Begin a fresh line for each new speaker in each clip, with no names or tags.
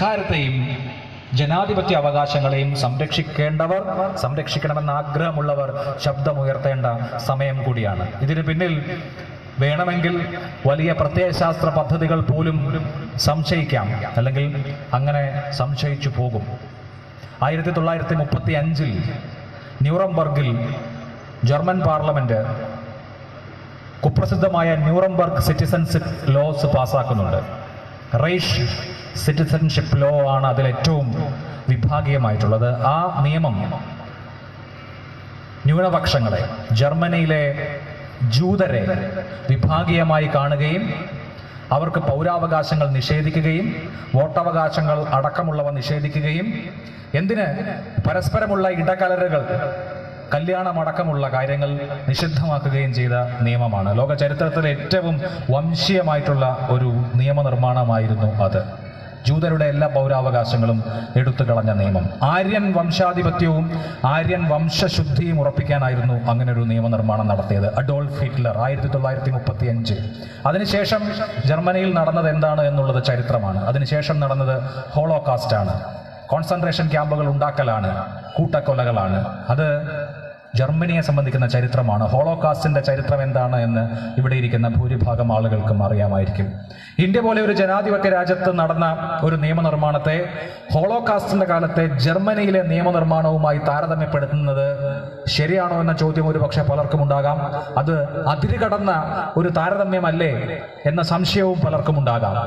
സംസ്കാരത്തെയും ജനാധിപത്യ അവകാശങ്ങളെയും സംരക്ഷിക്കണമെന്ന ആഗ്രഹമുള്ളവർ ശബ്ദമുയർത്തേണ്ട സമയം കൂടിയാണ്. ഇതിന് പിന്നിൽ വേണമെങ്കിൽ വലിയ പ്രത്യയശാസ്ത്ര പദ്ധതികൾ പോലും സംശയിക്കാം, അല്ലെങ്കിൽ അങ്ങനെ സംശയിച്ചു പോകും. 1935 ന്യൂറംബർഗിൽ ജർമ്മൻ പാർലമെന്റ് കുപ്രസിദ്ധമായ ന്യൂറംബർഗ് സിറ്റിസൺഷിപ്പ് ലോസ് പാസ്സാക്കുന്നുണ്ട്. റൈഷ് സിറ്റിസൺഷിപ്പ് ലോ ആണ് അതിലേറ്റവും വിഭാഗീയമായിട്ടുള്ളത്. ആ നിയമം ന്യൂനപക്ഷങ്ങളെ, ജർമ്മനിയിലെ ജൂതരെ വിഭാഗീയമായി കാണുകയും അവർക്ക് പൗരാവകാശങ്ങൾ നിഷേധിക്കുകയും വോട്ടവകാശങ്ങൾ അടക്കമുള്ളവ നിഷേധിക്കുകയും എന്തിന് പരസ്പരമുള്ള ഇടകലരുകൾ, കല്യാണമടക്കമുള്ള കാര്യങ്ങൾ നിഷിദ്ധമാക്കുകയും ചെയ്ത നിയമമാണ്. ലോക ചരിത്രത്തിലെ ഏറ്റവും വംശീയമായിട്ടുള്ള ഒരു നിയമനിർമ്മാണമായിരുന്നു അത്. ജൂതരുടെ എല്ലാ പൗരാവകാശങ്ങളും എടുത്തു കളഞ്ഞ നിയമം. ആര്യൻ വംശാധിപത്യവും ആര്യൻ വംശശുദ്ധിയും ഉറപ്പിക്കാനായിരുന്നു അങ്ങനെ ഒരു നിയമനിർമ്മാണം നടത്തിയത് അഡോൾഫ് ഹിറ്റ്ലർ 1935. അതിനുശേഷം ജർമ്മനിയിൽ നടന്നത് എന്താണ് എന്നുള്ളത് ചരിത്രമാണ്. അതിനുശേഷം നടന്നത് ഹോളോകാസ്റ്റ് ആണ്. കോൺസെൻട്രേഷൻ ക്യാമ്പുകൾ ഉണ്ടാക്കലാണ്, കൂട്ടക്കൊലകളാണ്. അത് ജർമ്മനിയെ സംബന്ധിക്കുന്ന ചരിത്രമാണ്. ഹോളോകാസ്റ്റിന്റെ ചരിത്രം എന്താണ് എന്ന് ഇവിടെ ഇരിക്കുന്ന ഭൂരിഭാഗം ആളുകൾക്കും അറിയാമായിരിക്കും. ഇന്ത്യ പോലെ ഒരു ജനാധിപത്യ രാജ്യത്ത് നടന്ന ഒരു നിയമനിർമ്മാണത്തെ ഹോളോകാസ്റ്റിന്റെ കാലത്തെ ജർമ്മനിയിലെ നിയമനിർമ്മാണവുമായി താരതമ്യപ്പെടുത്തുന്നത് ശരിയാണോ എന്ന ചോദ്യം ഒരു പക്ഷേ പലർക്കും ഉണ്ടാകാം. അത് അതിരുകടന്ന ഒരു താരതമ്യമല്ലേ എന്ന സംശയവും പലർക്കും ഉണ്ടാകാം.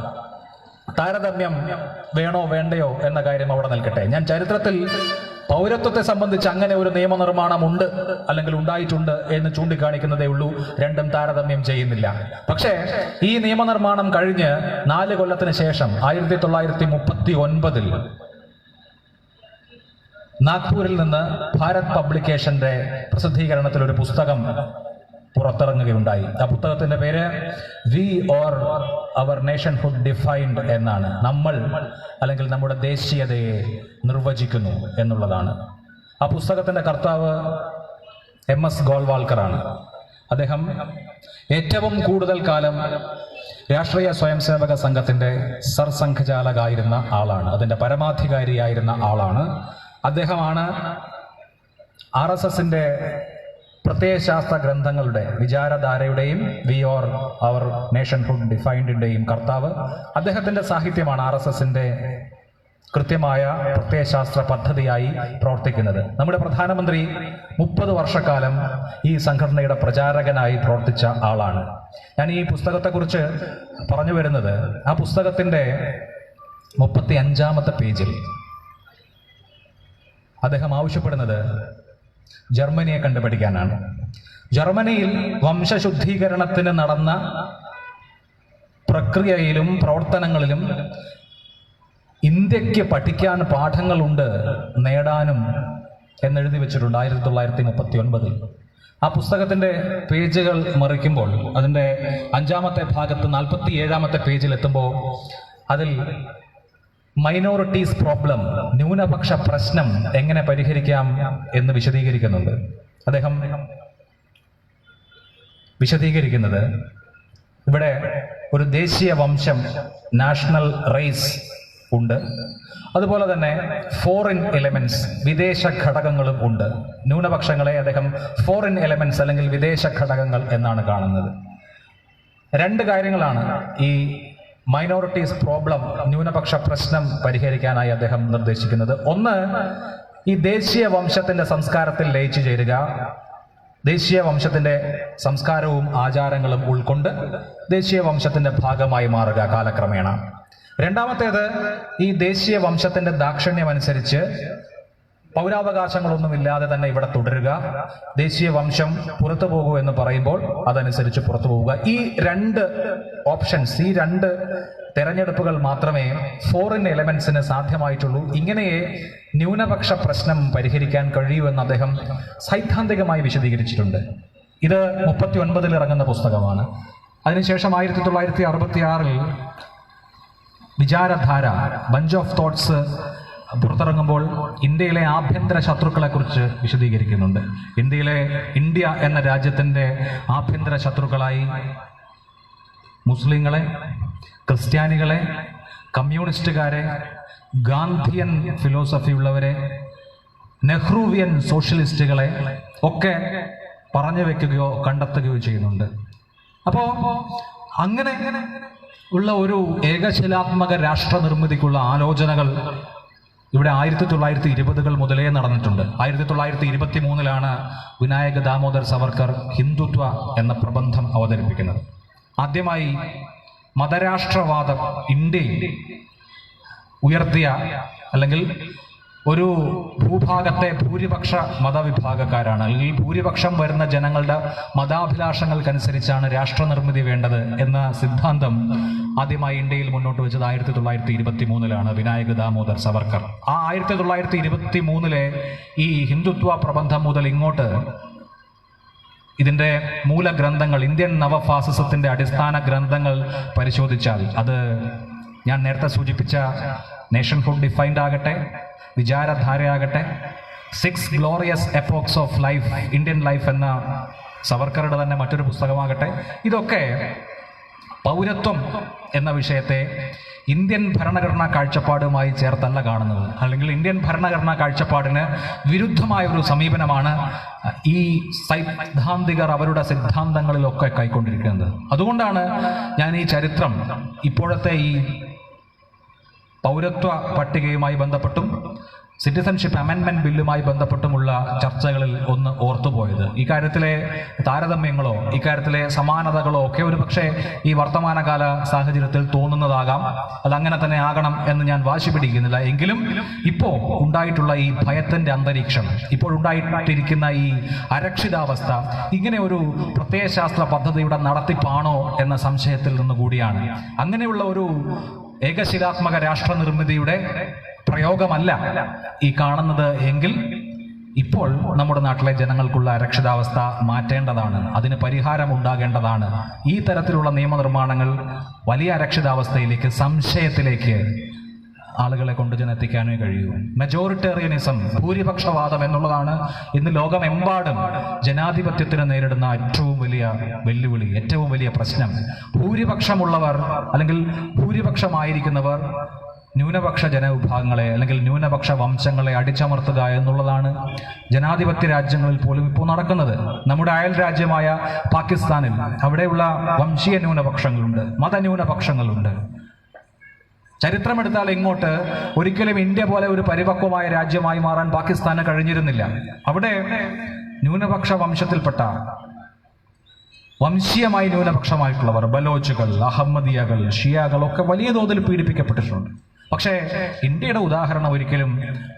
താരതമ്യം വേണോ വേണ്ടയോ എന്ന കാര്യം അവിടെ നിൽക്കട്ടെ. ഞാൻ ചരിത്രത്തിൽ പൗരത്വത്തെ സംബന്ധിച്ച് അങ്ങനെ ഒരു നിയമനിർമ്മാണം ഉണ്ട് അല്ലെങ്കിൽ ഉണ്ടായിട്ടുണ്ട് എന്ന് ചൂണ്ടിക്കാണിക്കുന്നതേ ഉള്ളൂ. രണ്ടും താരതമ്യം ചെയ്യുന്നില്ല. പക്ഷേ ഈ നിയമനിർമ്മാണം കഴിഞ്ഞ് 4 കൊല്ലത്തിന് ശേഷം 1939 നാഗ്പൂരിൽ നിന്ന് ഭാരത് പബ്ലിക്കേഷന്റെ പ്രസിദ്ധീകരണത്തിൽ ഒരു പുസ്തകം പുറത്തിറങ്ങുകയുണ്ടായി. ആ പുസ്തകത്തിന്റെ പേര് we or our nationhood defined എന്നാണ്. നമ്മൾ അല്ലെങ്കിൽ നമ്മുടെ ദേശീയതയെ നിർവചിക്കുന്നു എന്നുള്ളതാണ്. ആ പുസ്തകത്തിന്റെ കർത്താവ് MS ഗോൾവാൾക്കറാണ്. അദ്ദേഹം ഏറ്റവും കൂടുതൽ കാലം രാഷ്ട്രീയ സ്വയംസേവക സംഘത്തിന്റെ സർസംഘചാലകായിരുന്ന ആളാണ്. അതിന്റെ പരമാധികാരിയായിരുന്ന ആളാണ്. അദ്ദേഹമാണ് RSSന്റെ പ്രത്യയശാസ്ത്ര ഗ്രന്ഥങ്ങളുടെ വിചാരധാരയുടെയും വി ഓർ അവർ നേഷൻഹുഡ് ഡിഫൈൻഡിന്റെയും കർത്താവ്. അദ്ദേഹത്തിന്റെ സാഹിത്യമാണ് RSSന്റെ കൃത്യമായ പ്രത്യയശാസ്ത്ര പദ്ധതിയായി പ്രവർത്തിക്കുന്നത്. നമ്മുടെ പ്രധാനമന്ത്രി 30 വർഷക്കാലം ഈ സംഘടനയുടെ പ്രചാരകനായി പ്രവർത്തിച്ച ആളാണ്. ഞാൻ ഈ പുസ്തകത്തെക്കുറിച്ച് പറഞ്ഞു വരുന്നത്, ആ പുസ്തകത്തിന്റെ 35-ാമത്തെ പേജിൽ അദ്ദേഹം ആവശ്യപ്പെടുന്നത് ജർമ്മനിയെ കണ്ടുപിടിക്കാനാണ്. ജർമ്മനിയിൽ വംശശുദ്ധീകരണത്തിന് നടന്ന പ്രക്രിയയിലും പ്രവർത്തനങ്ങളിലും ഇന്ത്യക്ക് പഠിക്കാൻ പാഠങ്ങളുണ്ട്, നേടാനും എന്നെഴുതി വെച്ചിട്ടുണ്ട് 1939. ആ പുസ്തകത്തിന്റെ പേജുകൾ മറിക്കുമ്പോൾ അതിന്റെ 5-ാമത്തെ ഭാഗത്ത് 47-ാമത്തെ പേജിൽ എത്തുമ്പോൾ അതിൽ മൈനോറിറ്റീസ് പ്രോബ്ലം, ന്യൂനപക്ഷ പ്രശ്നം എങ്ങനെ പരിഹരിക്കാം എന്ന് വിശദീകരിക്കുന്നുണ്ട്. അദ്ദേഹം വിശദീകരിക്കുന്നത് ഇവിടെ ഒരു ദേശീയ വംശം, നാഷണൽ റേസ് ഉണ്ട്. അതുപോലെ തന്നെ ഫോറിൻ എലമെന്റ്സ്, വിദേശ ഘടകങ്ങളും ഉണ്ട്. ന്യൂനപക്ഷങ്ങളെ അദ്ദേഹം ഫോറിൻ എലമെന്റ്സ് അല്ലെങ്കിൽ വിദേശ ഘടകങ്ങൾ എന്നാണ് കാണുന്നത്. 2 കാര്യങ്ങളാണ് ഈ മൈനോറിറ്റീസ് പ്രോബ്ലം, ന്യൂനപക്ഷ പ്രശ്നം പരിഹരിക്കാനായി അദ്ദേഹം നിർദ്ദേശിക്കുന്നത്. ഒന്ന്, ഈ ദേശീയ വംശത്തിന്റെ സംസ്കാരത്തിൽ ലയിച്ചു ചേരുക, ദേശീയ വംശത്തിന്റെ സംസ്കാരവും ആചാരങ്ങളും ഉൾക്കൊണ്ട് ദേശീയ വംശത്തിന്റെ ഭാഗമായി മാറുക കാലക്രമേണ. രണ്ടാമത്തേത്, ഈ ദേശീയ വംശത്തിന്റെ ദാക്ഷിണ്യമനുസരിച്ച് പൗരാവകാശങ്ങളൊന്നുമില്ലാതെ തന്നെ ഇവിടെ തുടരുക. ദേശീയ വംശം പുറത്തു പോകൂ എന്ന് പറയുമ്പോൾ അതനുസരിച്ച് പുറത്തു പോവുക. ഈ 2 ഓപ്ഷൻസ്, ഈ 2 തെരഞ്ഞെടുപ്പുകൾ മാത്രമേ ഫോറിൻ എലമെന്റ്സിന് സാധ്യമായിട്ടുള്ളൂ. ഇങ്ങനെ ന്യൂനപക്ഷ പ്രശ്നം പരിഹരിക്കാൻ കഴിയൂ എന്ന് അദ്ദേഹം സൈദ്ധാന്തികമായി വിശദീകരിച്ചിട്ടുണ്ട്. ഇത് 39-ൽ ഇറങ്ങുന്ന പുസ്തകമാണ്. അതിനുശേഷം 1966 വിചാരധാര, ബഞ്ച് ഓഫ് തോട്ട്സ് പുറത്തിറങ്ങുമ്പോൾ ഇന്ത്യയിലെ ആഭ്യന്തര ശത്രുക്കളെ കുറിച്ച് വിശദീകരിക്കുന്നുണ്ട്. ഇന്ത്യ എന്ന രാജ്യത്തിന്റെ ആഭ്യന്തര ശത്രുക്കളായി മുസ്ലിങ്ങളെ, ക്രിസ്ത്യാനികളെ, കമ്മ്യൂണിസ്റ്റുകാരെ, ഗാന്ധിയൻ ഫിലോസഫി ഉള്ളവരെ, നെഹ്റുവിയൻ സോഷ്യലിസ്റ്റുകളെ ഒക്കെ പറഞ്ഞു വെക്കുകയോ കണ്ടെത്തുകയോ ചെയ്യുന്നുണ്ട്. അപ്പോൾ അങ്ങനെ ഉള്ള ഒരു ഏകശിലാത്മക രാഷ്ട്ര നിർമ്മിതിക്കുള്ള ആലോചനകൾ ഇവിടെ 1920-കൾ മുതലേ നടന്നിട്ടുണ്ട്. 1923 വിനായക ദാമോദർ സവർക്കർ ഹിന്ദുത്വ എന്ന പ്രബന്ധം അവതരിപ്പിക്കുന്നത്. ആദ്യമായി മതരാഷ്ട്രവാദം ഇന്ത്യയിൽ ഉയർത്തിയ, അല്ലെങ്കിൽ ഒരു ഭൂഭാഗത്തെ ഭൂരിപക്ഷ മതവിഭാഗക്കാരാണ്, അല്ലെങ്കിൽ ഭൂരിപക്ഷം വരുന്ന ജനങ്ങളുടെ മതാഭിലാഷങ്ങൾക്കനുസരിച്ചാണ് രാഷ്ട്രനിർമ്മിതി വേണ്ടത് എന്ന സിദ്ധാന്തം ആദ്യമായി ഇന്ത്യയിൽ മുന്നോട്ട് വെച്ചത് 1923 വിനായക ദാമോദർ സവർക്കർ. ആ 1923 ഈ ഹിന്ദുത്വ പ്രബന്ധം മുതൽ ഇങ്ങോട്ട് ഇതിന്റെ മൂലഗ്രന്ഥങ്ങൾ, ഇന്ത്യൻ നവഫാസിസത്തിന്റെ അടിസ്ഥാന ഗ്രന്ഥങ്ങൾ പരിശോധിച്ചാൽ അത് ഞാൻ നേരത്തെ സൂചിപ്പിച്ച നേഷൻഹുഡ് ഡിഫൈൻഡ് ആകട്ടെ, വിചാരധാരയാകട്ടെ, 6 glorious epochs of life, Indian life എന്ന സവർക്കറുടെ തന്നെ മറ്റൊരു പുസ്തകമാകട്ടെ, ഇതൊക്കെ പൗരത്വം എന്ന വിഷയത്തെ ഇന്ത്യൻ ഭരണഘടനാ കാഴ്ചപ്പാടുമായി ചേർത്തല്ല കാണുന്നത്. അല്ലെങ്കിൽ ഇന്ത്യൻ ഭരണഘടനാ കാഴ്ചപ്പാടിന് വിരുദ്ധമായ ഒരു സമീപനമാണ് ഈ സൈദ്ധാന്തികർ അവരുടെ സിദ്ധാന്തങ്ങളിലൊക്കെ കൈക്കൊണ്ടിരിക്കുന്നത്. അതുകൊണ്ടാണ് ഞാൻ ഈ ചരിത്രം ഇപ്പോഴത്തെ ഈ പൗരത്വ പട്ടികയുമായി ബന്ധപ്പെട്ടും സിറ്റിസൺഷിപ്പ് അമെൻമെന്റ് ബില്ലുമായി ബന്ധപ്പെട്ടുമുള്ള ചർച്ചകളിൽ ഒന്ന് ഓർത്തുപോയത്. ഇക്കാര്യത്തിലെ താരതമ്യങ്ങളോ ഇക്കാര്യത്തിലെ സമാനതകളോ ഒക്കെ ഒരു പക്ഷേ ഈ വർത്തമാനകാല സാഹചര്യത്തിൽ തോന്നുന്നതാകാം. അതങ്ങനെ തന്നെ ആകണം എന്ന് ഞാൻ വാശി പിടിക്കുന്നില്ല. എങ്കിലും ഇപ്പോൾ ഉണ്ടായിട്ടുള്ള ഈ ഭയത്തിന്റെ അന്തരീക്ഷം, ഇപ്പോൾ ഉണ്ടായിട്ടിരിക്കുന്ന ഈ അരക്ഷിതാവസ്ഥ ഇങ്ങനെ ഒരു പ്രത്യയശാസ്ത്ര പദ്ധതിയുടെ നടത്തിപ്പാണോ എന്ന സംശയത്തിൽ നിന്ന് കൂടിയാണ്. അങ്ങനെയുള്ള ഒരു ഏകശിലാത്മക രാഷ്ട്ര നിർമ്മിതിയുടെ പ്രയോഗമല്ല ഈ കാണുന്നത് എങ്കിൽ ഇപ്പോൾ നമ്മുടെ നാട്ടിലെ ജനങ്ങൾക്കുള്ള അരക്ഷിതാവസ്ഥ മാറ്റേണ്ടതാണ്, അതിന് പരിഹാരം ഉണ്ടാകേണ്ടതാണ്. ഈ തരത്തിലുള്ള നിയമനിർമ്മാണങ്ങൾ വലിയ അരക്ഷിതാവസ്ഥയിലേക്ക്, സംശയത്തിലേക്ക് ആളുകളെ കൊണ്ടുചെന്നെത്തിക്കാനേ കഴിയൂ. മെജോറിറ്റേറിയനിസം, ഭൂരിപക്ഷവാദം എന്നുള്ളതാണ് ഇന്ന് ലോകമെമ്പാടും ജനാധിപത്യത്തിന് നേരിടുന്ന ഏറ്റവും വലിയ വെല്ലുവിളി, ഏറ്റവും വലിയ പ്രശ്നം. ഭൂരിപക്ഷമുള്ളവർ അല്ലെങ്കിൽ ഭൂരിപക്ഷമായിരിക്കുന്നവർ ന്യൂനപക്ഷ ജനവിഭാഗങ്ങളെ അല്ലെങ്കിൽ ന്യൂനപക്ഷ വംശങ്ങളെ അടിച്ചമർത്തുക എന്നുള്ളതാണ് ജനാധിപത്യ രാജ്യങ്ങളിൽ പോലും ഇപ്പോൾ നടക്കുന്നത്. നമ്മുടെ അയൽ രാജ്യമായ പാകിസ്ഥാനിൽ അവിടെയുള്ള വംശീയ ന്യൂനപക്ഷങ്ങളുണ്ട്, മതന്യൂനപക്ഷങ്ങളുണ്ട്. ചരിത്രമെടുത്താൽ ഇങ്ങോട്ട് ഒരിക്കലും ഇന്ത്യ പോലെ ഒരു പരിപക്വമായ രാജ്യമായി മാറാൻ പാകിസ്ഥാന് കഴിഞ്ഞിരുന്നില്ല. അവിടെ ന്യൂനപക്ഷ വംശത്തിൽപ്പെട്ട, വംശീയമായി ന്യൂനപക്ഷമായിട്ടുള്ളവർ, ബലോച്ചുകൾ, അഹമ്മദിയകൾ, ഷിയാകൾ ഒക്കെ വലിയ തോതിൽ പീഡിപ്പിക്കപ്പെട്ടിട്ടുണ്ട്. പക്ഷേ ഇന്ത്യയുടെ ഉദാഹരണം ഒരിക്കലും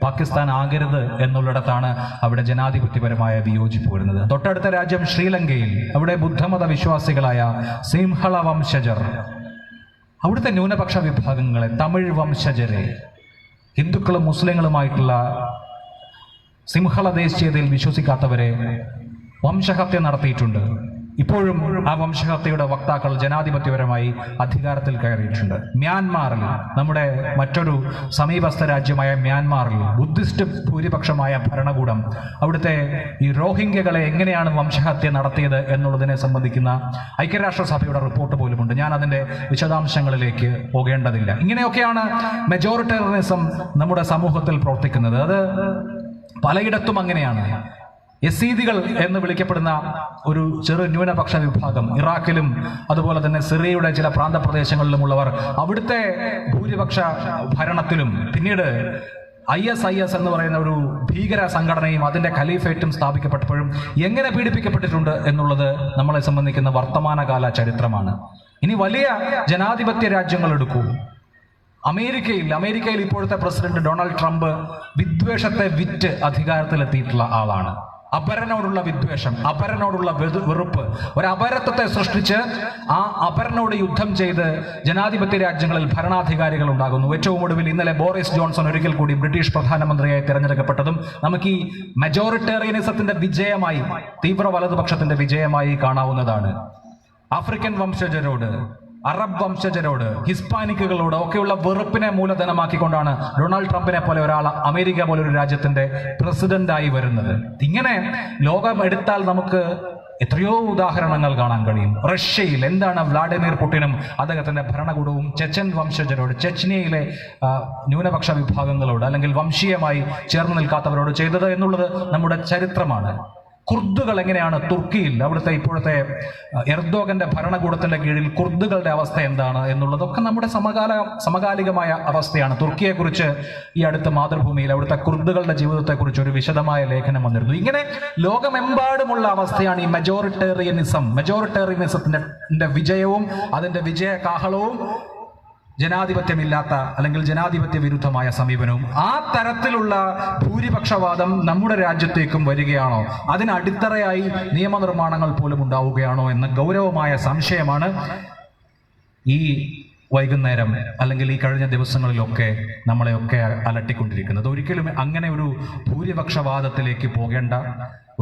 പാകിസ്ഥാൻ ആകരുത് എന്നുള്ളിടത്താണ് അവിടെ ജനാധിപത്യപരമായ വിയോജിപ്പ് വരുന്നത്. തൊട്ടടുത്ത രാജ്യം ശ്രീലങ്കയിൽ, അവിടെ ബുദ്ധമത വിശ്വാസികളായ സിംഹള വംശജർ, അവിടുത്തെ ന്യൂനപക്ഷ വിഭാഗങ്ങളെ, തമിഴ് വംശജരെ, ഹിന്ദുക്കളും മുസ്ലിങ്ങളുമായിട്ടുള്ള സിംഹള ദേശീയതയിൽ വിശ്വസിക്കാത്തവരെ വംശഹത്യ നടത്തിയിട്ടുണ്ട്. ഇപ്പോഴും ആ വംശഹത്യയുടെ വക്താക്കൾ ജനാധിപത്യപരമായി അധികാരത്തിൽ കയറിയിട്ടുണ്ട്. മ്യാൻമാറിൽ, നമ്മുടെ മറ്റൊരു സമീപസ്ഥ രാജ്യമായ മ്യാൻമാറിൽ ബുദ്ധിസ്റ്റ് ഭൂരിപക്ഷമായ ഭരണകൂടം അവിടുത്തെ ഈ റോഹിംഗ്യകളെ എങ്ങനെയാണ് വംശഹത്യ നടത്തിയത് എന്നുള്ളതിനെ സംബന്ധിക്കുന്ന ഐക്യരാഷ്ട്രസഭയുടെ റിപ്പോർട്ട് പോലുമുണ്ട്. ഞാൻ അതിൻ്റെ വിശദാംശങ്ങളിലേക്ക് പോകേണ്ടതില്ല. ഇങ്ങനെയൊക്കെയാണ് മെജോറിറ്റേറിയനിസം നമ്മുടെ സമൂഹത്തിൽ പ്രവർത്തിക്കുന്നത്. അത് പലയിടത്തും അങ്ങനെയാണ്. യസീദികൾ എന്ന് വിളിക്കപ്പെടുന്ന ഒരു ചെറു ന്യൂനപക്ഷ വിഭാഗം ഇറാഖിലും അതുപോലെ തന്നെ സിറിയയുടെ ചില പ്രാന്തപ്രദേശങ്ങളിലുമുള്ളവർ അവിടുത്തെ ഭൂരിപക്ഷ ഭരണത്തിലും പിന്നീട് ISIS എന്ന് പറയുന്ന ഒരു ഭീകര സംഘടനയും അതിന്റെ ഖലീഫേറ്റും സ്ഥാപിക്കപ്പെട്ടപ്പോഴും എങ്ങനെ പീഡിപ്പിക്കപ്പെട്ടിട്ടുണ്ട് എന്നുള്ളത് നമ്മളെ സംബന്ധിക്കുന്ന വർത്തമാനകാല ചരിത്രമാണ്. ഇനി വലിയ ജനാധിപത്യ രാജ്യങ്ങൾ എടുക്കൂ. അമേരിക്കയിൽ ഇപ്പോഴത്തെ പ്രസിഡന്റ് ഡൊണാൾഡ് ട്രംപ് വിദ്വേഷത്തെ വിറ്റ് അധികാരത്തിലെത്തിയിട്ടുള്ള ആളാണ്. അപരനോടുള്ള വിദ്വേഷം, അപരനോടുള്ള വെറുപ്പ്, ഒരു അപരത്വത്തെ സൃഷ്ടിച്ച് ആ അപരനോട് യുദ്ധം ചെയ്ത് ജനാധിപത്യ രാജ്യങ്ങളിൽ ഭരണാധികാരികൾ ഉണ്ടാകുന്നു. ഏറ്റവും ഒടുവിൽ ഇന്നലെ ബോറിസ് ജോൺസൺ ഒരിക്കൽ കൂടി ബ്രിട്ടീഷ് പ്രധാനമന്ത്രിയായി തിരഞ്ഞെടുക്കപ്പെട്ടതും നമുക്ക് ഈ മെജോറിറ്റേറിയനിസത്തിന്റെ വിജയമായി, തീവ്ര വലതുപക്ഷത്തിന്റെ വിജയമായി കാണാവുന്നതാണ്. ആഫ്രിക്കൻ വംശജരോട്, അറബ് വംശജരോട്, ഹിസ്പാനിക്കുകളോട് ഒക്കെയുള്ള വെറുപ്പിനെ മൂലധനമാക്കിക്കൊണ്ടാണ് ഡൊണാൾഡ് ട്രംപിനെ പോലെ ഒരാൾ അമേരിക്ക പോലൊരു രാജ്യത്തിന്റെ പ്രസിഡന്റായി വരുന്നത്. ഇങ്ങനെ ലോകം എടുത്താൽ നമുക്ക് എത്രയോ ഉദാഹരണങ്ങൾ കാണാൻ കഴിയും. റഷ്യയിൽ എന്താണ് വ്ളാഡിമിർ പുടിനും അദ്ദേഹത്തിന്റെ ഭരണകൂടവും ചെച്ചൻ വംശജരോട്, ചെച്നിയയിലെ ന്യൂനപക്ഷ വിഭാഗങ്ങളോട് അല്ലെങ്കിൽ വംശീയമായി ചേർന്ന് നിൽക്കാത്തവരോട് ചെയ്തത് എന്നുള്ളത് നമ്മുടെ ചരിത്രമാണ്. കുർദുകൾ എങ്ങനെയാണ് തുർക്കിയിൽ, അവിടുത്തെ ഇപ്പോഴത്തെ എർദോഗന്റെ ഭരണകൂടത്തിന്റെ കീഴിൽ കുർദുകളുടെ അവസ്ഥ എന്താണ് എന്നുള്ളതൊക്കെ നമ്മുടെ സമകാലികമായ അവസ്ഥയാണ്. തുർക്കിയെക്കുറിച്ച് ഈ അടുത്ത മാതൃഭൂമിയിൽ അവിടുത്തെ കുർദുകളുടെ ജീവിതത്തെക്കുറിച്ച് ഒരു വിശദമായ ലേഖനം വന്നിരുന്നു. ഇങ്ങനെ ലോകമെമ്പാടുമുള്ള അവസ്ഥയാണ് ഈ മെജോറിറ്റേറിയനിസത്തിന്റെ വിജയവും അതിന്റെ വിജയ കാഹളവും ജനാധിപത്യമില്ലാത്ത അല്ലെങ്കിൽ ജനാധിപത്യ വിരുദ്ധമായ സമീപനവും. ആ തരത്തിലുള്ള ഭൂരിപക്ഷവാദം നമ്മുടെ രാജ്യത്തേക്കും വരികയാണോ, അതിന് അടിത്തറയായി നിയമനിർമ്മാണങ്ങൾ പോലും ഉണ്ടാവുകയാണോ എന്ന ഗൗരവമായ സംശയമാണ് ഈ വൈകുന്നേരം അല്ലെങ്കിൽ ഈ കഴിഞ്ഞ ദിവസങ്ങളിലൊക്കെ നമ്മളെയൊക്കെ അലട്ടിക്കൊണ്ടിരിക്കുന്നത്. ഒരിക്കലും അങ്ങനെ ഒരു ഭൂരിപക്ഷവാദത്തിലേക്ക് പോകേണ്ട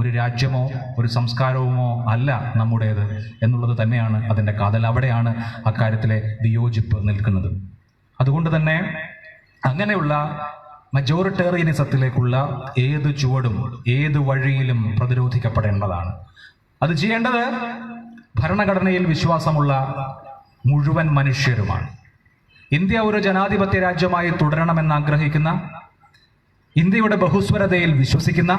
ഒരു രാജ്യമോ ഒരു സംസ്കാരവുമോ അല്ല നമ്മുടേത് എന്നുള്ളത് തന്നെയാണ് അതിൻ്റെ കാതൽ. അവിടെയാണ് അക്കാര്യത്തിലെ വിയോജിപ്പ് നിൽക്കുന്നത്. അതുകൊണ്ട് തന്നെ അങ്ങനെയുള്ള മജോറിറ്റേറിയനിസത്തിലേക്കുള്ള ഏത് ചുവടും ഏത് വഴിയിലും പ്രതിരോധിക്കപ്പെടേണ്ടതാണ്. അത് ചെയ്യേണ്ടത് ഭരണഘടനയിൽ വിശ്വാസമുള്ള മുഴുവൻ മനുഷ്യരുമാണ്. ഇന്ത്യ ഒരു ജനാധിപത്യ രാജ്യമായി തുടരണമെന്ന് ആഗ്രഹിക്കുന്ന, ഇന്ത്യയുടെ ബഹുസ്വരതയിൽ വിശ്വസിക്കുന്ന,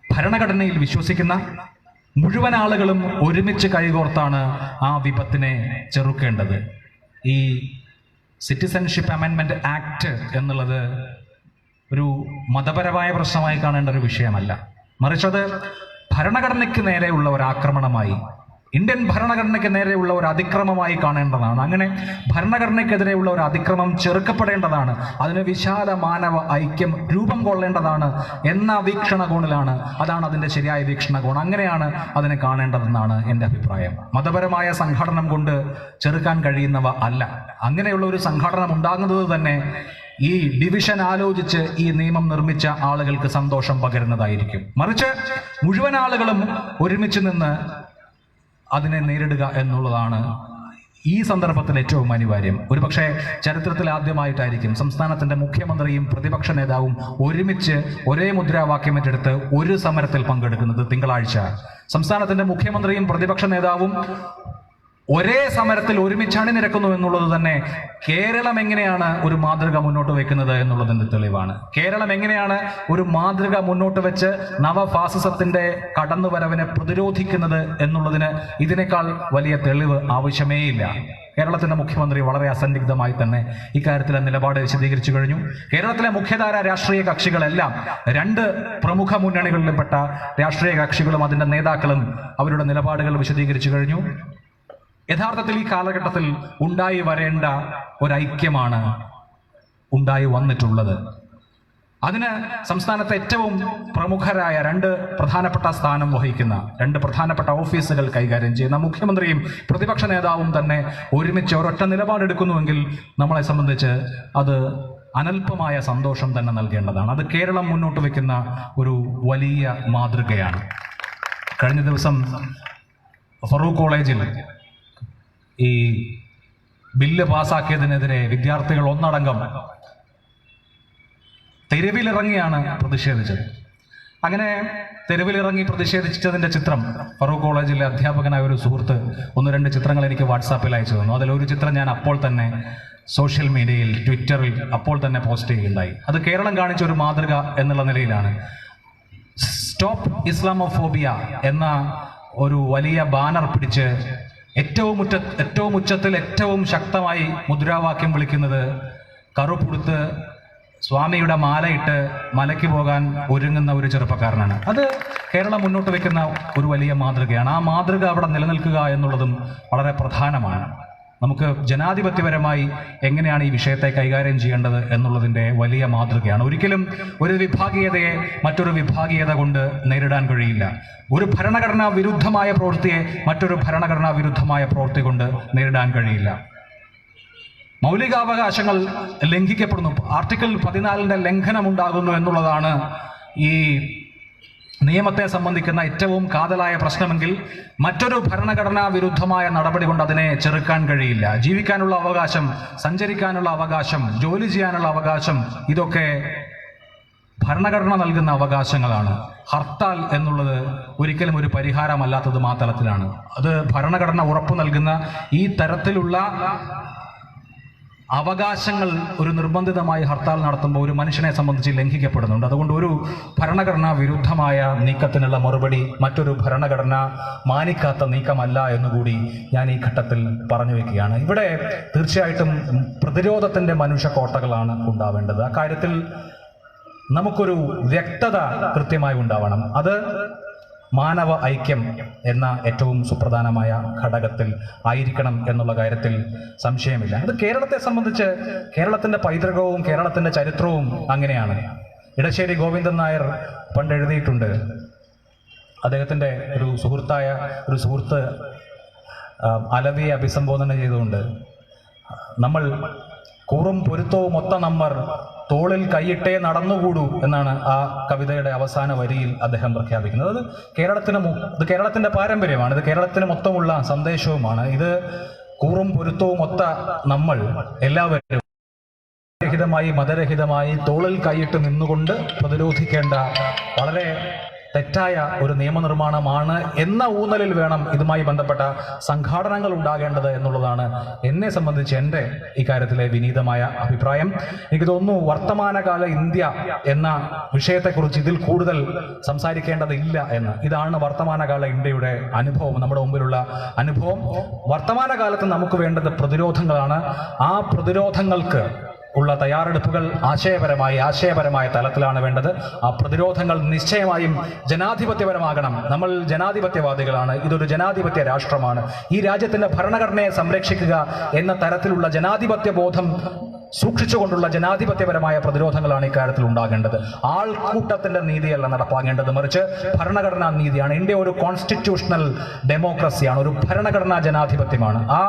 ഭരണഘടനയിൽ വിശ്വസിക്കുന്ന മുഴുവൻ ആളുകളും ഒരുമിച്ച് കൈകോർത്താണ് ആ വിപത്തിനെ ചെറുക്കേണ്ടത്. ഈ സിറ്റിസൺഷിപ്പ് അമെൻമെന്റ് ആക്ട് എന്നുള്ളത് ഒരു മതപരമായ പ്രശ്നമായി കാണേണ്ട ഒരു വിഷയമല്ല, മറിച്ചത് ഭരണഘടനയ്ക്ക് നേരെയുള്ള ഒരു ആക്രമണമായി, ഇന്ത്യൻ ഭരണഘടനയ്ക്ക് നേരെയുള്ള ഒരു അതിക്രമമായി കാണേണ്ടതാണ്. അങ്ങനെ ഭരണഘടനയ്ക്കെതിരെയുള്ള ഒരു അതിക്രമം ചെറുക്കപ്പെടേണ്ടതാണ്, അതിന് വിശാല മാനവ ഐക്യം രൂപം കൊള്ളേണ്ടതാണ് എന്ന വീക്ഷണകോണിലാണ്, അതാണ് അതിൻ്റെ ശരിയായ വീക്ഷണകോൺ. അങ്ങനെയാണ് അതിനെ കാണേണ്ടതെന്നാണ് എൻ്റെ അഭിപ്രായം. മതപരമായ സംഘടനം കൊണ്ട് ചെറുക്കാൻ കഴിയുന്നവ അല്ല. അങ്ങനെയുള്ള ഒരു സംഘടന ഉണ്ടാകുന്നത് തന്നെ ഈ ഡിവിഷൻ ആലോചിച്ച് ഈ നിയമം നിർമ്മിച്ച ആളുകൾക്ക് സന്തോഷം പകരുന്നതായിരിക്കും. മറിച്ച് മുഴുവൻ ആളുകളും ഒരുമിച്ച് നിന്ന് അതിനെ നേരിടുക എന്നുള്ളതാണ് ഈ സന്ദർഭത്തിൽ ഏറ്റവും അനിവാര്യം. ഒരുപക്ഷെ ചരിത്രത്തിൽ ആദ്യമായിട്ടായിരിക്കും സംസ്ഥാനത്തിന്റെ മുഖ്യമന്ത്രിയും പ്രതിപക്ഷ നേതാവും ഒരുമിച്ച് ഒരേ മുദ്രാവാക്യം ഏറ്റെടുത്ത് ഒരു സമരത്തിൽ പങ്കെടുക്കുന്നത്. തിങ്കളാഴ്ച സംസ്ഥാനത്തിന്റെ മുഖ്യമന്ത്രിയും പ്രതിപക്ഷ നേതാവും ഒരേ സമരത്തിൽ ഒരുമിച്ച് അണിനിരക്കുന്നു എന്നുള്ളത് തന്നെ കേരളം എങ്ങനെയാണ് ഒരു മാതൃക മുന്നോട്ട് വെക്കുന്നത് എന്നുള്ളതിന്റെ തെളിവാണ്. കേരളം എങ്ങനെയാണ് ഒരു മാതൃക മുന്നോട്ട് വെച്ച് നവഫാസിസത്തിന്റെ കടന്നുവരവിനെ പ്രതിരോധിക്കുന്നത് എന്നുള്ളതിന് ഇതിനേക്കാൾ വലിയ തെളിവ് ആവശ്യമേയില്ല. കേരളത്തിന്റെ മുഖ്യമന്ത്രി വളരെ അസന്നിഗ്ധമായി തന്നെ ഇക്കാര്യത്തിലെ നിലപാട് വിശദീകരിച്ചു കഴിഞ്ഞു. കേരളത്തിലെ മുഖ്യധാര രാഷ്ട്രീയ കക്ഷികളെല്ലാം, രണ്ട് പ്രമുഖ മുന്നണികളിൽപ്പെട്ട രാഷ്ട്രീയ കക്ഷികളും അതിന്റെ നേതാക്കളും അവരുടെ നിലപാടുകൾ വിശദീകരിച്ചു കഴിഞ്ഞു. യഥാർത്ഥത്തിൽ ഈ കാലഘട്ടത്തിൽ ഉണ്ടായി വരേണ്ട ഒരൈക്യമാണ് ഉണ്ടായി വന്നിട്ടുള്ളത്. അതിന് സംസ്ഥാനത്തെ ഏറ്റവും പ്രമുഖരായ രണ്ട് പ്രധാനപ്പെട്ട സ്ഥാനം വഹിക്കുന്ന, രണ്ട് പ്രധാനപ്പെട്ട ഓഫീസുകൾ കൈകാര്യം ചെയ്യുന്ന മുഖ്യമന്ത്രിയും പ്രതിപക്ഷ നേതാവും തന്നെ ഒരുമിച്ച് ഒരൊറ്റ നിലപാടെടുക്കുന്നുവെങ്കിൽ നമ്മളെ സംബന്ധിച്ച് അത് അനൽപമായ സന്തോഷം തന്നെ നൽകേണ്ടതാണ്. അത് കേരളം മുന്നോട്ട് വയ്ക്കുന്ന ഒരു വലിയ മാതൃകയാണ്. കഴിഞ്ഞ ദിവസം ഫറൂഖ് കോളേജിൽ ഈ ബില്ല് പാസാക്കിയതിനെതിരെ വിദ്യാർത്ഥികൾ ഒന്നടങ്കം തെരുവിലിറങ്ങിയാണ് പ്രതിഷേധിച്ചത്. അങ്ങനെ തെരുവിലിറങ്ങി പ്രതിഷേധിച്ചതിന്റെ ചിത്രം ഫറൂഖ് കോളേജിലെ അധ്യാപകനായ ഒരു സുഹൃത്ത് 1-2 ചിത്രങ്ങൾ എനിക്ക് വാട്സാപ്പിൽ അയച്ചു തന്നു. അതിലൊരു ചിത്രം ഞാൻ അപ്പോൾ തന്നെ സോഷ്യൽ മീഡിയയിൽ, ട്വിറ്ററിൽ അപ്പോൾ തന്നെ പോസ്റ്റ് ചെയ്യുകയുണ്ടായി. അത് കേരളം കാണിച്ച ഒരു മാതൃക എന്നുള്ള നിലയിലാണ്. സ്റ്റോപ്പ് ഇസ്ലാമോഫോബിയ എന്ന ഒരു വലിയ ബാനർ പിടിച്ച് ഏറ്റവും ഉച്ചത്തിൽ ഏറ്റവും ശക്തമായി മുദ്രാവാക്യം വിളിക്കുന്നത് കറുപ്പുടുത്ത് സ്വാമിയുടെ മാലയിട്ട് മലയ്ക്ക് പോകാൻ ഒരുങ്ങുന്ന ഒരു ചെറുപ്പക്കാരനാണ്. അത് കേരളം മുന്നോട്ട് വെക്കുന്ന ഒരു വലിയ മാതൃകയാണ്. ആ മാതൃക അവിടെ നിലനിൽക്കുക എന്നുള്ളതും വളരെ പ്രധാനമാണ്. നമുക്ക് ജനാധിപത്യപരമായി എങ്ങനെയാണ് ഈ വിഷയത്തെ കൈകാര്യം ചെയ്യേണ്ടത് എന്നുള്ളതിൻ്റെ വലിയ മാതൃകയാണ്. ഒരിക്കലും ഒരു വിഭാഗീയതയെ മറ്റൊരു വിഭാഗീയത കൊണ്ട് നേരിടാൻ കഴിയില്ല. ഒരു ഭരണഘടനാ വിരുദ്ധമായ പ്രവൃത്തിയെ മറ്റൊരു ഭരണഘടനാ വിരുദ്ധമായ പ്രവൃത്തി കൊണ്ട് നേരിടാൻ കഴിയില്ല. മൗലികാവകാശങ്ങൾ ലംഘിക്കപ്പെടുന്നു, ആർട്ടിക്കിൾ 14 ലംഘനം ഉണ്ടാകുന്നു എന്നുള്ളതാണ് ഈ നിയമത്തെ സംബന്ധിക്കുന്ന ഏറ്റവും കാതലായ പ്രശ്നമെങ്കിൽ മറ്റൊരു ഭരണഘടനാ വിരുദ്ധമായ നടപടി കൊണ്ട് അതിനെ ചെറുക്കാൻ കഴിയില്ല. ജീവിക്കാനുള്ള അവകാശം, സഞ്ചരിക്കാനുള്ള അവകാശം, ജോലി ചെയ്യാനുള്ള അവകാശം, ഇതൊക്കെ ഭരണഘടന നൽകുന്ന അവകാശങ്ങളാണ്. ഹർത്താൽ എന്നുള്ളത് ഒരിക്കലും ഒരു പരിഹാരമല്ലാത്തതും ആ തലത്തിലാണ്. അത് ഭരണഘടന ഉറപ്പു നൽകുന്ന ഈ തരത്തിലുള്ള അവകാശങ്ങൾ ഒരു നിർബന്ധിതമായി ഹർത്താൽ നടത്തുമ്പോൾ ഒരു മനുഷ്യനെ സംബന്ധിച്ച് ലംഘിക്കപ്പെടുന്നുണ്ട്. അതുകൊണ്ട് ഒരു ഭരണഘടനാ വിരുദ്ധമായ നീക്കത്തിനുള്ള മറുപടി മറ്റൊരു ഭരണഘടന മാനിക്കാത്ത നീക്കമല്ല എന്നുകൂടി ഞാൻ ഈ ഘട്ടത്തിൽ പറഞ്ഞു വെക്കുകയാണ്. ഇവിടെ തീർച്ചയായിട്ടും പ്രതിരോധത്തിൻ്റെ മനുഷ്യക്കോട്ടകളാണ് ഉണ്ടാവേണ്ടത്. അക്കാര്യത്തിൽ നമുക്കൊരു വ്യക്തത കൃത്യമായി ഉണ്ടാവണം. അത് മാനവ ഐക്യം എന്ന ഏറ്റവും സുപ്രധാനമായ ഘടകത്തിൽ ആയിരിക്കണം എന്നുള്ള കാര്യത്തിൽ സംശയമില്ല. അത് കേരളത്തെ സംബന്ധിച്ച് കേരളത്തിൻ്റെ പൈതൃകവും കേരളത്തിൻ്റെ ചരിത്രവും അങ്ങനെയാണ്. ഇടശ്ശേരി ഗോവിന്ദൻ നായർ പണ്ട് എഴുതിയിട്ടുണ്ട്. അദ്ദേഹത്തിൻ്റെ ഒരു സുഹൃത്ത് അലവിയെ അഭിസംബോധന ചെയ്തുകൊണ്ട്, നമ്മൾ കൂറും പൊരുത്തവും ഒത്ത നമ്മർ തോളിൽ കൈയിട്ടേ നടന്നുകൂടൂ എന്നാണ് ആ കവിതയുടെ അവസാന വരിയിൽ അദ്ദേഹം പ്രഖ്യാപിക്കുന്നത്. ഇത് കേരളത്തിന്റെ പാരമ്പര്യമാണ്. ഇത് കേരളത്തിന് മൊത്തമുള്ള സന്ദേശവുമാണ്. ഇത് കൂറും പൊരുത്തവും ഒത്ത നമ്മൾ എല്ലാവരും രഹിതമായി മതരഹിതമായി തോളിൽ കൈയിട്ട് നിന്നുകൊണ്ട് പ്രതിരോധിക്കേണ്ട വളരെ തെറ്റായ ഒരു നിയമനിർമ്മാണമാണ് എന്ന ഊന്നലിൽ വേണം ഇതുമായി ബന്ധപ്പെട്ട സംഘാടനങ്ങൾ ഉണ്ടാകേണ്ടത് എന്നുള്ളതാണ് എന്നെ സംബന്ധിച്ച് എൻ്റെ ഇക്കാര്യത്തിലെ വിനീതമായ അഭിപ്രായം. എനിക്ക് തോന്നുന്നു വർത്തമാനകാല ഇന്ത്യ എന്ന വിഷയത്തെക്കുറിച്ച് ഇതിൽ കൂടുതൽ സംസാരിക്കേണ്ടതില്ല എന്ന്. ഇതാണ് വർത്തമാനകാല ഇന്ത്യയുടെ അനുഭവം, നമ്മുടെ മുമ്പിലുള്ള അനുഭവം. വർത്തമാനകാലത്ത് നമുക്ക് വേണ്ടത് പ്രതിരോധങ്ങളാണ്. ആ പ്രതിരോധങ്ങൾക്ക് ഉള്ള തയ്യാറെടുപ്പുകൾ ആശയപരമായ തലത്തിലാണ് വേണ്ടത്. ആ പ്രതിരോധങ്ങൾ നിശ്ചയമായും ജനാധിപത്യപരമാകണം. നമ്മൾ ജനാധിപത്യവാദികളാണ്. ഇതൊരു ജനാധിപത്യ രാഷ്ട്രമാണ്. ഈ രാജ്യത്തിന്റെ ഭരണഘടനയെ സംരക്ഷിക്കുക എന്ന തരത്തിലുള്ള ജനാധിപത്യ ബോധം സൂക്ഷിച്ചുകൊണ്ടുള്ള ജനാധിപത്യപരമായ പ്രതിരോധങ്ങളാണ് ഇക്കാര്യത്തിൽ ഉണ്ടാകേണ്ടത്. ആൾക്കൂട്ടത്തിന്റെ നീതിയല്ല നടപ്പാകേണ്ടത്, മറിച്ച് ഭരണഘടനാ നീതിയാണ്. ഇന്ത്യ ഒരു കോൺസ്റ്റിറ്റ്യൂഷണൽ ഡെമോക്രസിയാണ്, ഒരു ഭരണഘടനാ ജനാധിപത്യമാണ്. ആ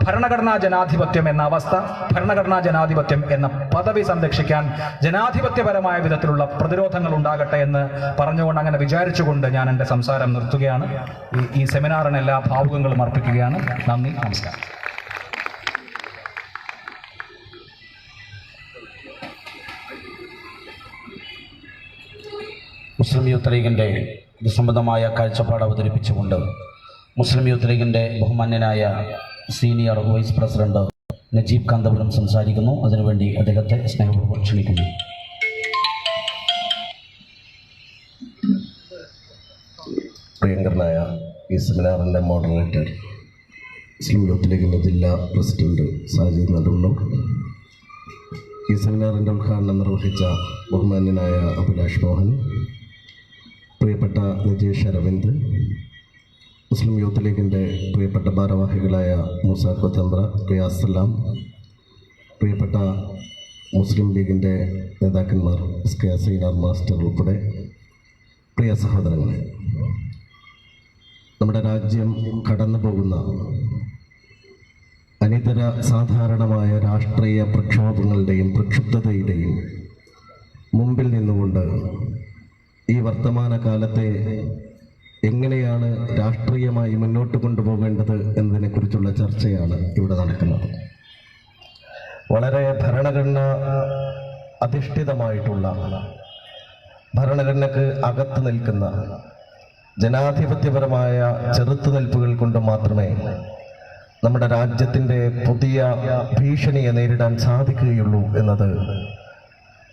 ഭരണഘടനാ ജനാധിപത്യം എന്ന അവസ്ഥ, ഭരണഘടനാ ജനാധിപത്യം എന്ന പദവി സംരക്ഷിക്കാൻ ജനാധിപത്യപരമായ വിധത്തിലുള്ള പ്രതിരോധങ്ങൾ ഉണ്ടാകട്ടെ എന്ന് പറഞ്ഞുകൊണ്ട്, അങ്ങനെ വിചാരിച്ചുകൊണ്ട് ഞാൻ എൻ്റെ സംസാരം നിർത്തുകയാണ്. ഈ സെമിനാറിന് എല്ലാ ഭാവുകങ്ങളും അർപ്പിക്കുകയാണ്. നന്ദി, നമസ്കാരം.
മുസ്ലിം യൂത്ത് ലീഗിൻ്റെ ഇത് സംബന്ധമായ കാഴ്ചപ്പാട് അവതരിപ്പിച്ചുകൊണ്ട് മുസ്ലിം യൂത്ത് ലീഗിൻ്റെ ബഹുമാന്യനായ senior vice president Najeeb Kanthapuram സംസാരിക്കുന്നു. അതിനുവേണ്ടി അദ്ദേഹത്തെ സ്നേഹപൂർവ്വം ക്ഷണിക്കുന്നു.
പ്രിയങ്കരനായ ഈ സെമിനാറിൻ്റെ മോഡറേറ്റർ, മുസ്ലിം യൂത്ത് ലീഗിൻ്റെ ജില്ലാ പ്രസിഡന്റ് സാജിദ് നടുള്ളൂർ, ഈ സെമിനാറിൻ്റെ ഉദ്ഘാടനം നിർവഹിച്ച ബഹുമാന്യനായ അഭിലാഷ് മോഹൻ, പ്രിയപ്പെട്ട നിജേഷ് അരവിന്ദ്, മുസ്ലിം യൂത്ത് ലീഗിൻ്റെ പ്രിയപ്പെട്ട ഭാരവാഹികളായ മൂസ കൊത്തമ്പ്ര, റിയാസ് സലാം, പ്രിയപ്പെട്ട മുസ്ലിം ലീഗിൻ്റെ നേതാക്കന്മാർ SK സൈനാർ മാസ്റ്റർ ഉൾപ്പെടെ പ്രിയ സഹോദരങ്ങളെ, നമ്മുടെ രാജ്യം കടന്നു പോകുന്ന അനിതര സാധാരണമായ രാഷ്ട്രീയ പ്രക്ഷോഭങ്ങളുടെയും പ്രക്ഷുബ്ധതയുടെയും മുമ്പിൽ നിന്നുകൊണ്ട് ഈ വർത്തമാനകാലത്തെ എങ്ങനെയാണ് രാഷ്ട്രീയമായി മുന്നോട്ട് കൊണ്ടുപോകേണ്ടത് എന്നതിനെക്കുറിച്ചുള്ള ചർച്ചയാണ് ഇവിടെ നടക്കുന്നത്. വളരെ ഭരണഘടന അധിഷ്ഠിതമായിട്ടുള്ള, ഭരണഘടനക്ക് അകത്ത് നിൽക്കുന്ന ജനാധിപത്യപരമായ ചെറുത്തുനിൽപ്പുകൾ കൊണ്ട് മാത്രമേ നമ്മുടെ രാജ്യത്തിൻ്റെ പുതിയ ഭീഷണിയെ നേരിടാൻ സാധിക്കുകയുള്ളൂ എന്നത്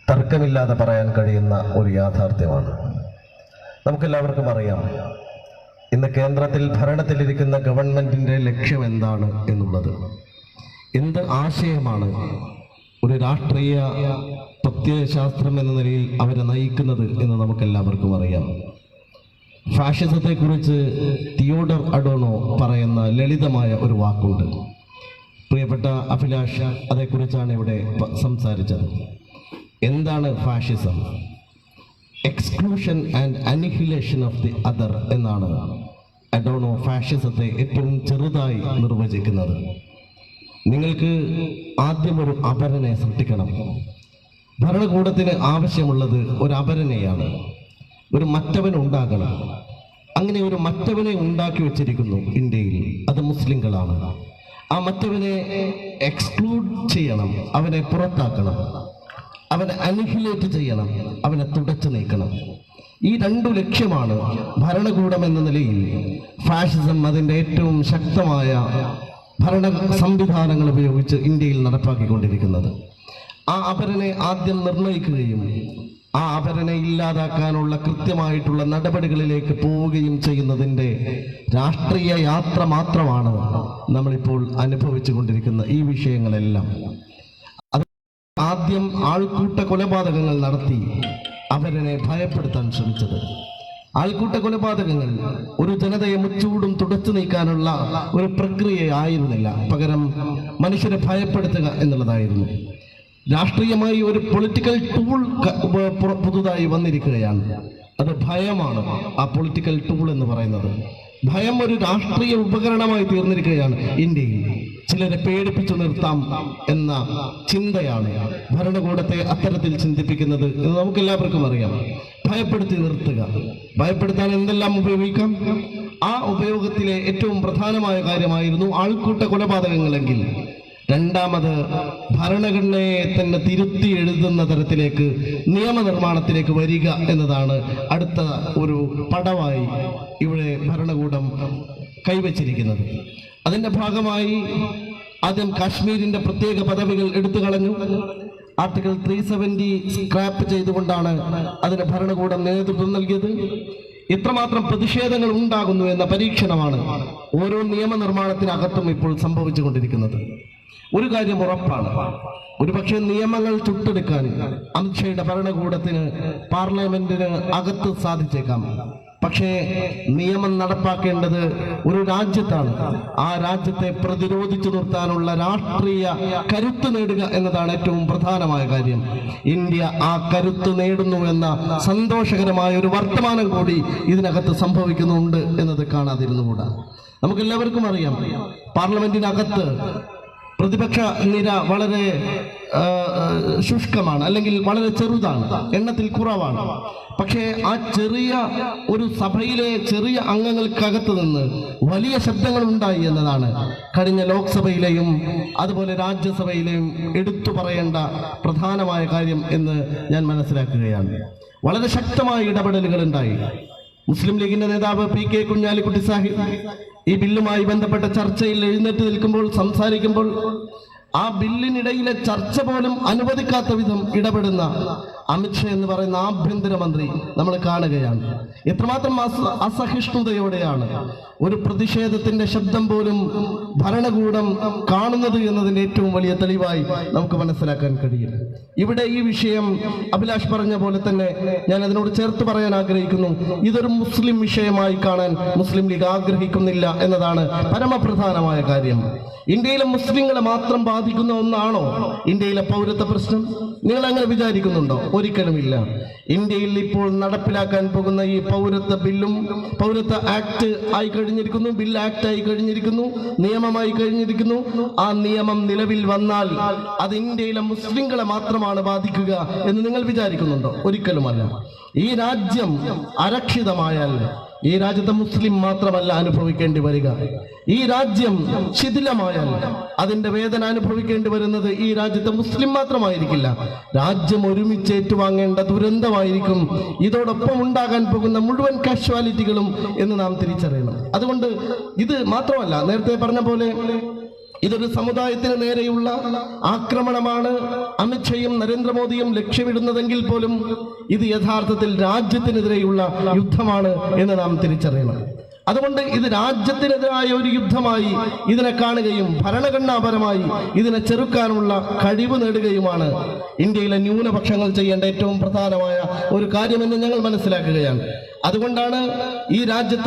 തർക്കമില്ലാതെ പറയാൻ കഴിയുന്ന ഒരു യാഥാർത്ഥ്യമാണ്. നമുക്കെല്ലാവർക്കും അറിയാം, ഇന്ന് കേന്ദ്രത്തിൽ ഭരണത്തിലിരിക്കുന്ന ഗവൺമെൻറ്റിൻ്റെ ലക്ഷ്യം എന്താണ് എന്നുള്ളത്. എന്ത് ആശയമാണ് ഒരു രാഷ്ട്രീയ പ്രത്യയശാസ്ത്രം എന്ന നിലയിൽ അവരെ നയിക്കുന്നത് എന്ന് നമുക്കെല്ലാവർക്കും അറിയാം. ഫാഷിസത്തെക്കുറിച്ച് തിയോഡർ അഡോണോ പറയുന്ന ലളിതമായ ഒരു വാക്കുണ്ട്. പ്രിയപ്പെട്ട അഭിലാഷ് അതേക്കുറിച്ചാണ് ഇവിടെ സംസാരിച്ചത്. എന്താണ് fascism? Exclusion and annihilation of the other എന്നാണ് അഡോണോ ഫാഷിസത്തെ ഏറ്റവും ചെറുതായി നിർവചിക്കുന്നത്. നിങ്ങൾക്ക് ആദ്യം ഒരു അപരനെ സൃഷ്ടിക്കണം. ഭരണകൂടത്തിന് ആവശ്യമുള്ളത് ഒരു അപരനെയാണ്, ഒരു മറ്റവൻ ഉണ്ടാകണം. അങ്ങനെ ഒരു മറ്റവനെ ഉണ്ടാക്കി വെച്ചിരിക്കുന്നു ഇന്ത്യയിൽ, അത് മുസ്ലിങ്ങളാണ്. ആ മറ്റവനെ എക്സ്ക്ലൂഡ് ചെയ്യണം, അവനെ പുറത്താക്കണം. അവനെ അനിഹിലേറ്റ് ചെയ്യണം, അവനെ തുടച്ചു നീക്കണം. ഈ രണ്ടു ലക്ഷ്യമാണ് ഭരണകൂടം എന്ന നിലയിൽ ഫാഷിസം അതിൻ്റെ ഏറ്റവും ശക്തമായ ഭരണ സംവിധാനങ്ങൾ ഉപയോഗിച്ച് ഇന്ത്യയിൽ നടപ്പാക്കിക്കൊണ്ടിരിക്കുന്നത്. ആ അപരനെ ആദ്യം നിർണയിക്കുകയും ആ അപരനെ ഇല്ലാതാക്കാനുള്ള കൃത്യമായിട്ടുള്ള നടപടികളിലേക്ക് പോവുകയും ചെയ്യുന്നതിൻ്റെ രാഷ്ട്രീയ യാത്ര മാത്രമാണ് നമ്മളിപ്പോൾ അനുഭവിച്ചു കൊണ്ടിരിക്കുന്ന ഈ വിഷയങ്ങളെല്ലാം. ആദ്യം ആൾക്കൂട്ട കൊലപാതകങ്ങൾ നടത്തി അവരനെ ഭയപ്പെടുത്താൻ ശ്രമിച്ചത്. ആൾക്കൂട്ട കൊലപാതകങ്ങൾ ഒരു ജനതയെ മുച്ചൂടും തുടച്ചു നീക്കാനുള്ള ഒരു പ്രക്രിയയായിരുന്നില്ല, പകരം മനുഷ്യരെ ഭയപ്പെടുത്തുക എന്നുള്ളതായിരുന്നു. രാഷ്ട്രീയമായി ഒരു പൊളിറ്റിക്കൽ ടൂൾ പുതുതായി വന്നിരിക്കുകയാണ്. അത് ഭയമാണ്. ആ പൊളിറ്റിക്കൽ ടൂൾ എന്ന് പറയുന്നത് ഭയം ഒരു രാഷ്ട്രീയ ഉപകരണമായി തീർന്നിരിക്കുകയാണ് ഇന്ത്യയിൽ. ചിലരെ പേടിപ്പിച്ചു നിർത്താം എന്ന ചിന്തയാണ് ഭരണകൂടത്തെ അത്തരത്തിൽ ചിന്തിപ്പിക്കുന്നത് എന്ന് നമുക്കെല്ലാവർക്കും അറിയാം. ഭയപ്പെടുത്തി നിർത്തുക, ഭയപ്പെടുത്താൻ എന്തെല്ലാം ഉപയോഗിക്കാം. ആ ഉപയോഗത്തിലെ ഏറ്റവും പ്രധാനമായ കാര്യമായിരുന്നു ആൾക്കൂട്ട കൊലപാതകങ്ങളെങ്കിൽ രണ്ടാമത് ഭരണഘടനയെ തന്നെ തിരുത്തി എഴുതുന്ന തരത്തിലേക്ക് നിയമനിർമ്മാണത്തിലേക്ക് വരിക എന്നതാണ് അടുത്ത ഒരു പടവായി ഇവിടെ ഭരണകൂടം കൈവച്ചിരിക്കുന്നത്. അതിന്റെ ഭാഗമായി ആദ്യം കാശ്മീരിന്റെ പ്രത്യേക പദവികൾ എടുത്തു കളഞ്ഞു. ആർട്ടിക്കിൾ 370 സ്ക്രാപ്പ് ചെയ്തുകൊണ്ടാണ് അതിന് ഭരണകൂടം നേതൃത്വം നൽകിയത്. ഇത്രമാത്രം പ്രതിഷേധങ്ങൾ ഉണ്ടാകുന്നു എന്ന പരീക്ഷണമാണ് ഓരോ നിയമനിർമ്മാണത്തിനകത്തും ഇപ്പോൾ സംഭവിച്ചുകൊണ്ടിരിക്കുന്നത്. ഒരു കാര്യം ഉറപ്പാണ്, ഒരുപക്ഷെ നിയമങ്ങൾ ചുട്ടെടുക്കാൻ അമിത്ഷായുടെ ഭരണകൂടത്തിന് പാർലമെന്റിന് അകത്ത് സാധിച്ചേക്കാം. പക്ഷേ നിയമം നടപ്പാക്കേണ്ടത് ഒരു രാജ്യത്താണ്. ആ രാജ്യത്തെ പ്രതിരോധിച്ചു നിർത്താനുള്ള രാഷ്ട്രീയ കരുത്ത് നേടുക എന്നതാണ് ഏറ്റവും പ്രധാനമായ കാര്യം. ഇന്ത്യ ആ കരുത്ത് നേടുന്നു എന്ന സന്തോഷകരമായ ഒരു വർത്തമാനം കൂടി ഇതിനകത്ത് സംഭവിക്കുന്നുണ്ട് എന്നത് കാണാതിരുന്നുകൂടാ. നമുക്കെല്ലാവർക്കും അറിയാം, പാർലമെന്റിനകത്ത് പ്രതിപക്ഷ നിര വളരെ ശുഷ്കമാണ്, അല്ലെങ്കിൽ വളരെ ചെറുതാണ്, എണ്ണത്തിൽ കുറവാണ്. പക്ഷേ ആ ചെറിയ ഒരു സഭയിലെ ചെറിയ അംഗങ്ങൾക്കകത്ത് നിന്ന് വലിയ ശബ്ദങ്ങൾ ഉണ്ടായി എന്നതാണ് കഴിഞ്ഞ ലോക്സഭയിലെയും അതുപോലെ രാജ്യസഭയിലെയും എടുത്തു പറയേണ്ട പ്രധാനമായ കാര്യം എന്ന് ഞാൻ മനസ്സിലാക്കുകയാണ്. വളരെ ശക്തമായ ഇടപെടലുകൾ ഉണ്ടായി. മുസ്ലിം ലീഗിന്റെ നേതാവ് PK കുഞ്ഞാലിക്കുട്ടി സാഹിബ് ഈ ബില്ലുമായി ബന്ധപ്പെട്ട ചർച്ചയിൽ എഴുന്നേറ്റ് നിൽക്കുമ്പോൾ, സംസാരിക്കുമ്പോൾ ആ ബില്ലിനിടയിലെ ചർച്ച പോലും അനുവദിക്കാത്ത വിധം ഇടപെടുന്ന അമിത്ഷാ എന്ന് പറയുന്ന ആഭ്യന്തരമന്ത്രി നമ്മൾ കാണുകയാണ്. എത്രമാത്രം അസഹിഷ്ണുതയോടെയാണ് ഒരു പ്രതിഷേധത്തിന്റെ ശബ്ദം പോലും ഭരണകൂടം കാണുന്നത് എന്നതിന്റെ ഏറ്റവും വലിയ തെളിവായി നമുക്ക് മനസ്സിലാക്കാൻ കഴിയും. ഇവിടെ ഈ വിഷയം അഭിലാഷ് പറഞ്ഞ പോലെ തന്നെ ഞാൻ അതിനോട് ചേർത്ത് പറയാൻ ആഗ്രഹിക്കുന്നു. ഇതൊരു മുസ്ലിം വിഷയമായി കാണാൻ മുസ്ലിം ലീഗ് ആഗ്രഹിക്കുന്നില്ല എന്നതാണ് പരമപ്രധാനമായ കാര്യം. ഇന്ത്യയിലെ മുസ്ലിങ്ങളെ മാത്രം ബാധിക്കുന്ന ഒന്നാണോ ഇന്ത്യയിലെ പൗരത്വ പ്രശ്നം? നിങ്ങൾ അങ്ങനെ വിചാരിക്കുന്നുണ്ടോ? ഒരിക്കലുമില്ല. ഇന്ത്യയിൽ ഇപ്പോൾ നടപ്പിലാക്കാൻ പോകുന്ന ഈ പൗരത്വ ബില്ലും പൗരത്വ ആക്ട് ആയി കഴിഞ്ഞിരിക്കുന്നു, ബിൽ ആക്ട് ആയി കഴിഞ്ഞിരിക്കുന്നു, നിയമമായി കഴിഞ്ഞിരിക്കുന്നു. ആ നിയമം നിലവിൽ വന്നാൽ അത് ഇന്ത്യയിലെ മുസ്ലിങ്ങളെ മാത്രമാണ് ബാധിക്കുക എന്ന് നിങ്ങൾ വിചാരിക്കുന്നുണ്ടോ? ഒരിക്കലുമല്ല. ഈ രാജ്യം അരക്ഷിതമായാൽ ഈ രാജ്യത്തെ മുസ്ലിം മാത്രമല്ല അനുഭവിക്കേണ്ടി വരിക. ഈ രാജ്യം ശിഥിലമായാൽ അതിന്റെ വേദന അനുഭവിക്കേണ്ടി വരുന്നത് ഈ രാജ്യത്തെ മുസ്ലിം മാത്രമായിരിക്കില്ല, രാജ്യം ഒരുമിച്ച് ഏറ്റുവാങ്ങേണ്ട ദുരന്തമായിരിക്കും ഇതോടൊപ്പം ഉണ്ടാകാൻ പോകുന്ന മുഴുവൻ കാഷ്വാലിറ്റികളും എന്ന് നാം തിരിച്ചറിയണം. അതുകൊണ്ട് ഇത് മാത്രമല്ല, നേരത്തെ പറഞ്ഞ പോലെ ഇതൊരു സമുദായത്തിന് നേരെയുള്ള ആക്രമണമാണ് അമിത്ഷായും നരേന്ദ്രമോദിയും ലക്ഷ്യമിടുന്നതെങ്കിൽ പോലും ഇത് യഥാർത്ഥത്തിൽ രാജ്യത്തിനെതിരെയുള്ള യുദ്ധമാണ് എന്ന് നാം തിരിച്ചറിയണം. അതുകൊണ്ട് ഇത് രാജ്യത്തിനെതിരായ ഒരു യുദ്ധമായി ഇതിനെ കാണുകയും ഭരണഘടനാപരമായി ഇതിനെ ചെറുക്കാനുള്ള കഴിവ് നേടുകയുമാണ് ഇന്ത്യയിലെ ന്യൂനപക്ഷങ്ങൾ ചെയ്യേണ്ട ഏറ്റവും പ്രധാനമായ ഒരു കാര്യമെന്ന് ഞങ്ങൾ മനസ്സിലാക്കുകയാണ്. അതുകൊണ്ടാണ് ഈ രാജ്യത്ത്